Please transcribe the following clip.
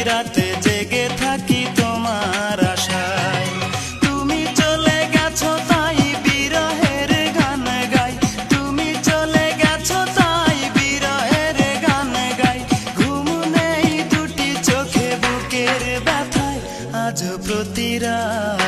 রাতে জেগে থাকি তোমার আশায়। তুমি চলে গেছো তাই বিরহের গান গাই, তুমি চলে গেছো তাই বিরহের গান গাই। ঘুম নেই দুটি চোখে বুকের ব্যথায়, আজ প্রতি রাত